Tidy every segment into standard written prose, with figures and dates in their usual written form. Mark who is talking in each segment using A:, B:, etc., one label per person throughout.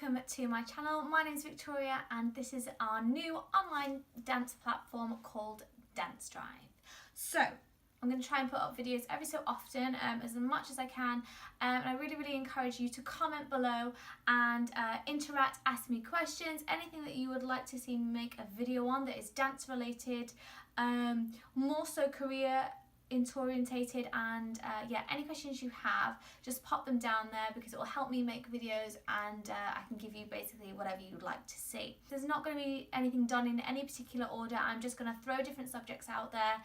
A: welcome to my channel. My name is Victoria and this is our new online dance platform called DanceDrive. So I'm going to try and put up videos every so often, as much as I can, and I really encourage you to comment below and interact, ask me questions, anything that you would like to see me make a video on that is dance related, more so career orientated, and yeah, any questions you have, just pop them down there because it will help me make videos, and I can give you basically whatever you'd like to see. There's not going to be anything done in any particular order. I'm just going to throw different subjects out there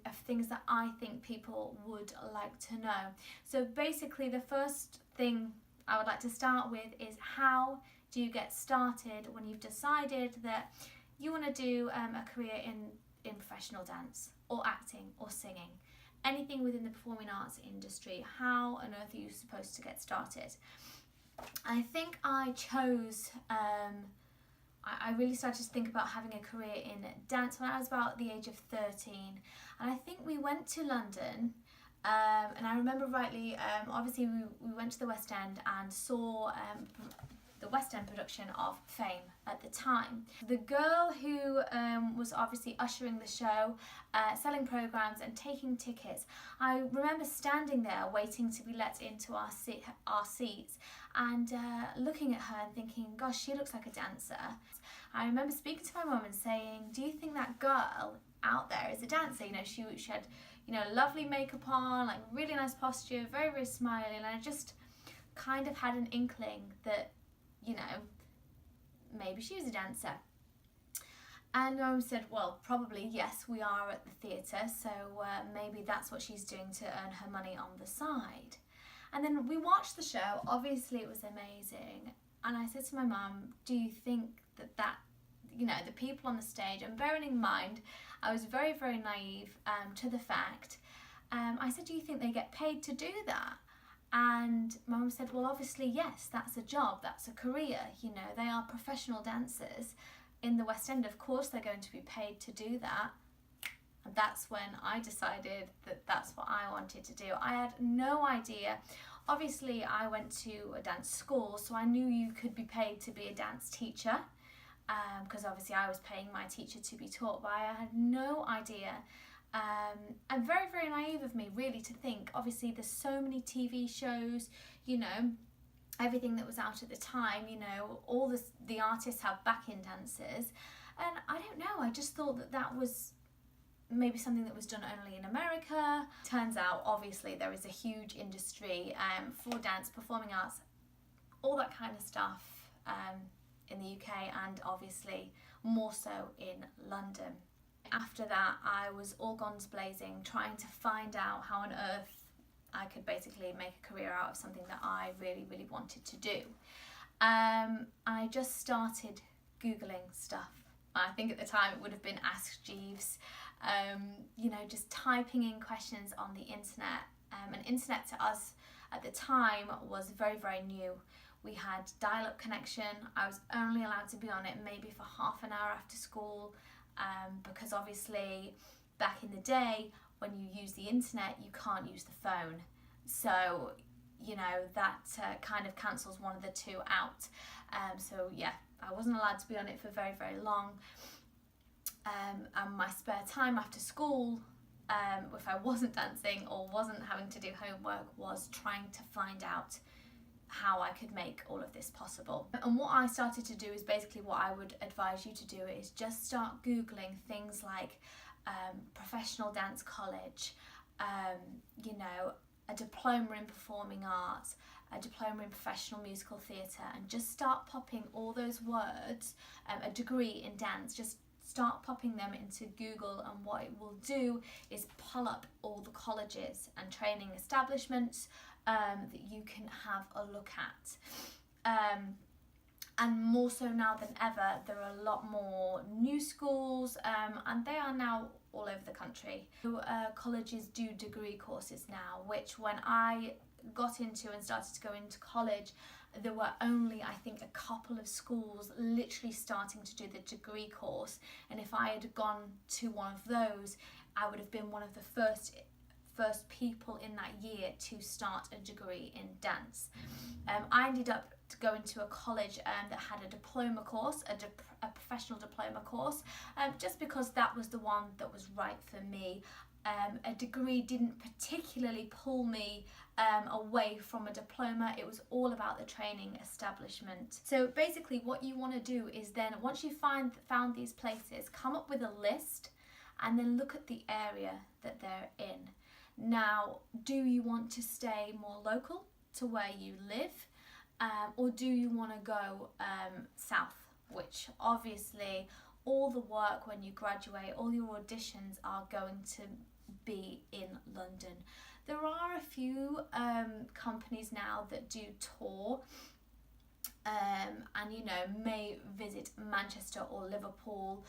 A: of things that I think people would like to know. So basically the first thing I would like to start with is, how do you get started when you've decided that you want to do a career in professional dance or acting or singing, anything within the performing arts industry? How on earth are you supposed to get started? I think I chose, I really started to think about having a career in dance when I was about the age of 13, and I think we went to London, and I remember rightly, obviously we went to the West End and saw the West End production of Fame at the time. The girl who was obviously ushering the show, selling programs and taking tickets, I remember standing there waiting to be let into our seats and looking at her and thinking, gosh, she looks like a dancer. I remember speaking to my mum and saying, do you think that girl out there is a dancer? You know, she had, you know, lovely makeup on, like really nice posture, very smiley, and I just kind of had an inkling that, you know, maybe she was a dancer. And Mum said, well, probably yes, we are at the theatre, so maybe that's what she's doing to earn her money on the side. And then we watched the show. Obviously it was amazing, and I said to my mum, do you think that you know, the people on the stage, and bearing in mind I was very naive to the fact, I said, do you think they get paid to do that? And Mum said, well, obviously yes, that's a job, that's a career, you know, they are professional dancers in the West End, of course they're going to be paid to do that. And that's when I decided that that's what I wanted to do. I had no idea. Obviously I went to a dance school, so I knew you could be paid to be a dance teacher, because obviously I was paying my teacher to be taught, but I had no idea. And very naive of me really to think, obviously there's so many TV shows, you know, everything that was out at the time, you know, all the artists have backing dancers, and I don't know, I just thought that that was maybe something that was done only in America. Turns out obviously there is a huge industry for dance, performing arts, all that kind of stuff in the UK, and obviously more so in London. After that I was all guns blazing, trying to find out how on earth I could basically make a career out of something that I really wanted to do. I just started Googling stuff. I think at the time it would have been Ask Jeeves, you know, just typing in questions on the internet. And internet to us at the time was very new. We had dial-up connection. I was only allowed to be on it maybe for half an hour after school, because obviously back in the day when you use the internet you can't use the phone, so you know that kind of cancels one of the two out. So yeah, I wasn't allowed to be on it for very long, and my spare time after school, if I wasn't dancing or wasn't having to do homework, was trying to find out how I could make all of this possible. And what I started to do is basically what I would advise you to do, is just start Googling things like professional dance college, you know, a diploma in performing arts, a diploma in professional musical theatre, and just start popping all those words, a degree in dance, just start popping them into Google, and what it will do is pull up all the colleges and training establishments that you can have a look at. And more so now than ever, there are a lot more new schools, and they are now all over the country. Colleges do degree courses now, which when I got into and started to go into college, there were only, I think, a couple of schools literally starting to do the degree course, and if I had gone to one of those, I would have been one of the first people in that year to start a degree in dance. I ended up going to a college that had a diploma course, a professional diploma course, just because that was the one that was right for me. A degree didn't particularly pull me away from a diploma. It was all about the training establishment. So basically what you want to do is then, once you found these places, come up with a list and then look at the area that they're in. Now, do you want to stay more local to where you live, or do you want to go south, which obviously all the work when you graduate, all your auditions are going to be in London. There are a few companies now that do tour and, you know, may visit Manchester or Liverpool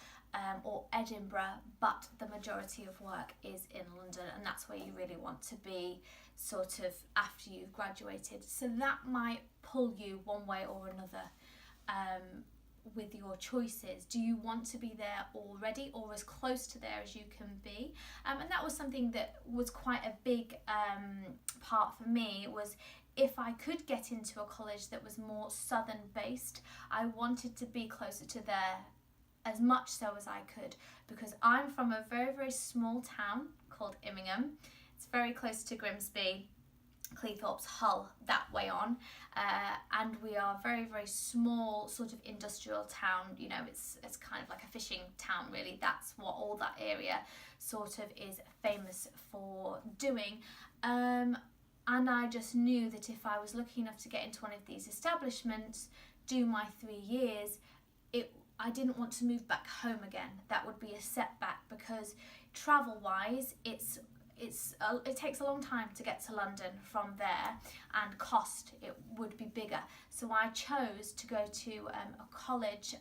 A: or Edinburgh, but the majority of work is in London, and that's where you really want to be sort of after you've graduated. So that might pull you one way or another with your choices. Do you want to be there already or as close to there as you can be? And that was something that was quite a big part for me, was if I could get into a college that was more southern based, I wanted to be closer to there as much so as I could, because I'm from a very, very small town called Immingham. It's very close to Grimsby, Cleethorpes, Hull, that way on, and we are very, very small sort of industrial town. You know, it's kind of like a fishing town really. That's what all that area sort of is famous for doing, and I just knew that if I was lucky enough to get into one of these establishments, do my 3 years, I didn't want to move back home again. That would be a setback, because travel wise it takes a long time to get to London from there, and cost, it would be bigger. So I chose to go to a college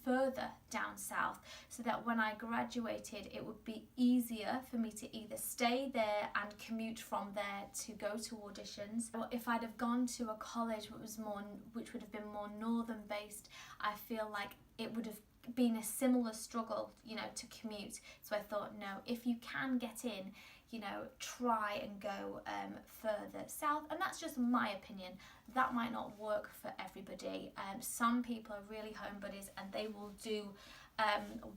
A: further down south, so that when I graduated it would be easier for me to either stay there and commute from there to go to auditions, or if I'd have gone to a college which would have been more northern based, I feel like it would have been a similar struggle, you know, to commute. So I thought, no, if you can get in, you know, try and go further south. And that's just my opinion. That might not work for everybody. Some people are really homebodies and they will do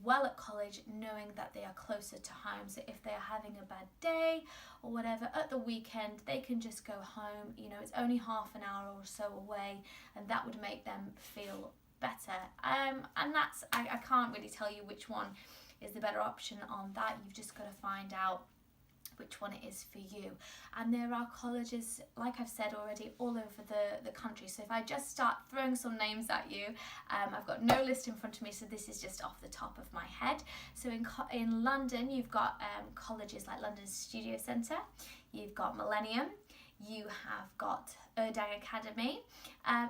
A: well at college knowing that they are closer to home. So if they're having a bad day or whatever, at the weekend they can just go home. You know, it's only half an hour or so away, and that would make them feel better. And that's, I can't really tell you which one is the better option on that. You've just got to find out which one it is for you. And there are colleges, like I've said already, all over the country. So if I just start throwing some names at you, I've got no list in front of me, so this is just off the top of my head. So in London, you've got colleges like London Studio Centre, you've got Millennium, you have got Erdang Academy,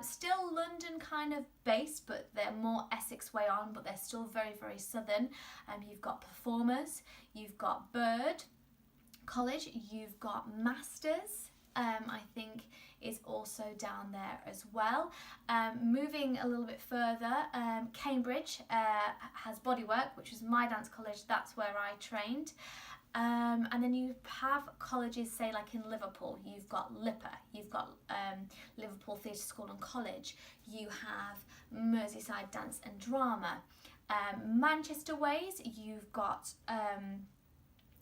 A: still London kind of based, but they're more Essex way on, but they're still very, very southern. You've got Performers, you've got Bird College, you've got Masters, I think is also down there as well. Moving a little bit further, Cambridge has Bodywork, which was my dance college. That's where I trained. And then you have colleges, say like in Liverpool, you've got LIPA, you've got Liverpool Theatre School and College, you have Merseyside Dance and Drama. Manchester ways, you've got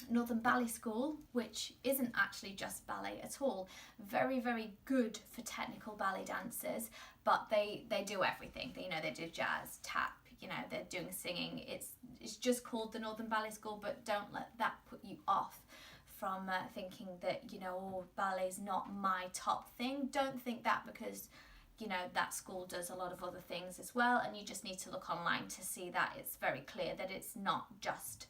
A: Northern Ballet School, which isn't actually just ballet at all. Very, very good for technical ballet dancers, but they do everything. You know, they do jazz, tap, you know, they're doing singing. It's just called the Northern Ballet School, but don't let that put you off from thinking that, you know, oh, ballet's not my top thing. Don't think that, because, you know, that school does a lot of other things as well, and you just need to look online to see that it's very clear that it's not just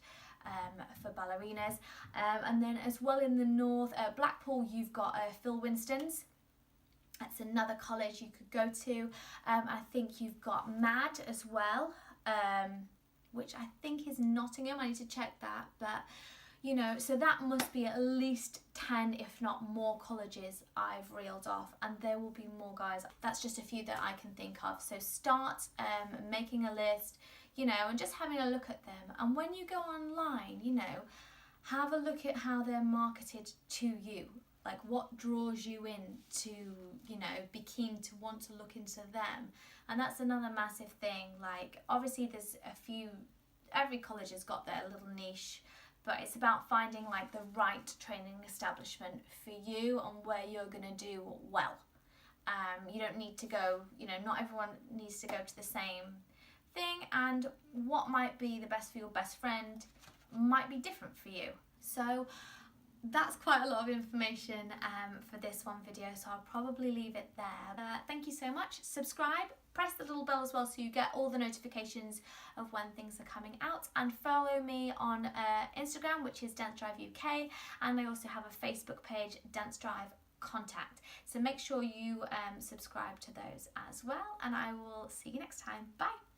A: for ballerinas. And then as well in the north, Blackpool, you've got Phil Winston's. That's another college you could go to. I think you've got MAD as well, which I think is Nottingham. I need to check that, but you know, so that must be at least 10, if not more, colleges I've reeled off, and there will be more, guys. That's just a few that I can think of. So start making a list, you know, and just having a look at them. And when you go online, you know, have a look at how they're marketed to you. Like, what draws you in to, you know, be keen to want to look into them. And that's another massive thing. Like, obviously there's a few, every college has got their little niche, but it's about finding like the right training establishment for you and where you're going to do well. You don't need to go, you know, not everyone needs to go to the same thing, and what might be the best for your best friend might be different for you. So that's quite a lot of information for this one video, so I'll probably leave it there. Thank you so much. Subscribe, press the little bell as well so you get all the notifications of when things are coming out, and follow me on Instagram, which is DanceDrive UK, and I also have a Facebook page, DanceDrive Contact. So make sure you subscribe to those as well, and I will see you next time. Bye.